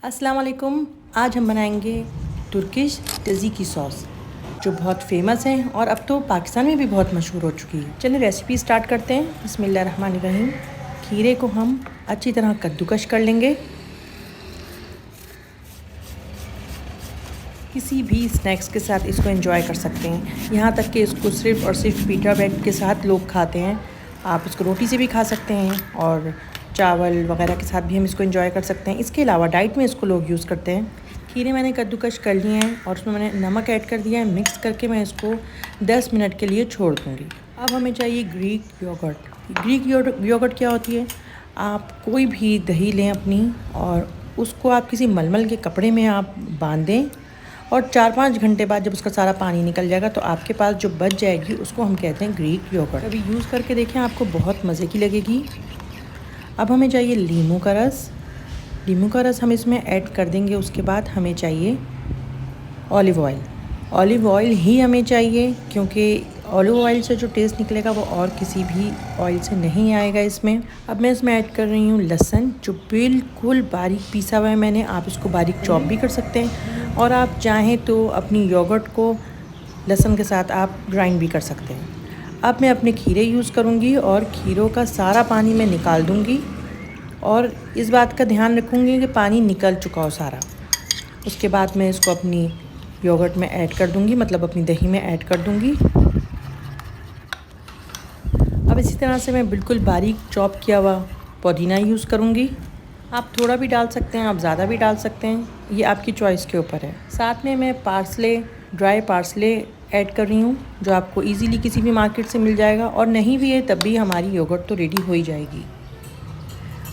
अस्सलाम वालेकुम। आज हम बनाएंगे तुर्किश तज़ीकी सॉस जो बहुत फेमस है और अब तो पाकिस्तान में भी बहुत मशहूर हो चुकी है। चलिए रेसिपी स्टार्ट करते हैं। बिस्मिल्लाहिर्रहमानिर्रहीम। खीरे को हम अच्छी तरह कद्दूकश कर लेंगे। किसी भी स्नैक्स के साथ इसको एंजॉय कर सकते हैं, यहाँ तक कि इसको सिर्फ़ और सिर्फ पीटा ब्रेड के साथ लोग खाते हैं। आप इसको रोटी से भी खा सकते हैं और चावल वगैरह के साथ भी हम इसको एंजॉय कर सकते हैं। इसके अलावा डाइट में इसको लोग यूज़ करते हैं। खीरे मैंने कद्दूकश कर लिए हैं और उसमें मैंने नमक ऐड कर दिया है। मिक्स करके मैं इसको 10 मिनट के लिए छोड़ दूँगी। अब हमें चाहिए ग्रीक योगर्ट। ग्रीक योगर्ट क्या होती है? आप कोई भी दही लें अपनी और उसको आप किसी मलमल के कपड़े में आप बांध दें और 4-5 घंटे बाद जब उसका सारा पानी निकल जाएगा तो आपके पास जो बच जाएगी उसको हम कहते हैं ग्रीक योगर्ट। कभी यूज़ करके देखें, आपको बहुत मज़े की लगेगी। अब हमें चाहिए नींबू का रस। नींबू का रस हम इसमें ऐड कर देंगे। उसके बाद हमें चाहिए ऑलिव ऑयल। ऑलिव ऑयल ही हमें चाहिए क्योंकि ऑलिव ऑयल से जो टेस्ट निकलेगा वो और किसी भी ऑयल से नहीं आएगा इसमें। अब मैं इसमें ऐड कर रही हूँ लहसुन, जो बिल्कुल बारीक पीसा हुआ है मैंने। आप इसको बारीक चॉप भी कर सकते हैं और आप चाहें तो अपनी योगर्ट को लहसुन के साथ आप ग्राइंड भी कर सकते हैं। अब मैं अपने खीरे यूज़ करूँगी और खीरों का सारा पानी मैं निकाल दूँगी और इस बात का ध्यान रखूँगी कि पानी निकल चुका हो सारा। उसके बाद मैं इसको अपनी योगर्ट में ऐड कर दूँगी, मतलब अपनी दही में ऐड कर दूँगी। अब इसी तरह से मैं बिल्कुल बारीक चॉप किया हुआ पुदीना यूज़ करूँगी। आप थोड़ा भी डाल सकते हैं, आप ज़्यादा भी डाल सकते हैं, ये आपकी चॉइस के ऊपर है। साथ में मैं पार्सले, ड्राई पार्सले ऐड कर रही हूँ जो आपको इजीली किसी भी मार्केट से मिल जाएगा, और नहीं भी है तब भी हमारी योगर्ट तो रेडी हो ही जाएगी।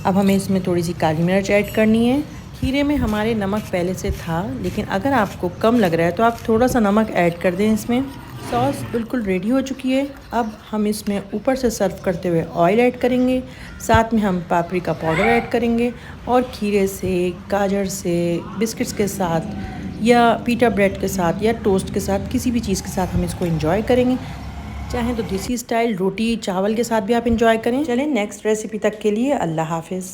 अब हमें इसमें थोड़ी सी काली मिर्च ऐड करनी है। खीरे में हमारे नमक पहले से था, लेकिन अगर आपको कम लग रहा है तो आप थोड़ा सा नमक ऐड कर दें इसमें। सॉस बिल्कुल रेडी हो चुकी है। अब हम इसमें ऊपर से सर्व करते हुए ऑयल ऐड करेंगे, साथ में हम पापरिका पाउडर ऐड करेंगे और खीरे से, गाजर से, बिस्किट्स के साथ या पीटा ब्रेड के साथ या टोस्ट के साथ, किसी भी चीज़ के साथ हम इसको एंजॉय करेंगे। चाहें तो देसी स्टाइल रोटी चावल के साथ भी आप एंजॉय करें। चलें नेक्स्ट रेसिपी तक के लिए अल्लाह हाफिज़।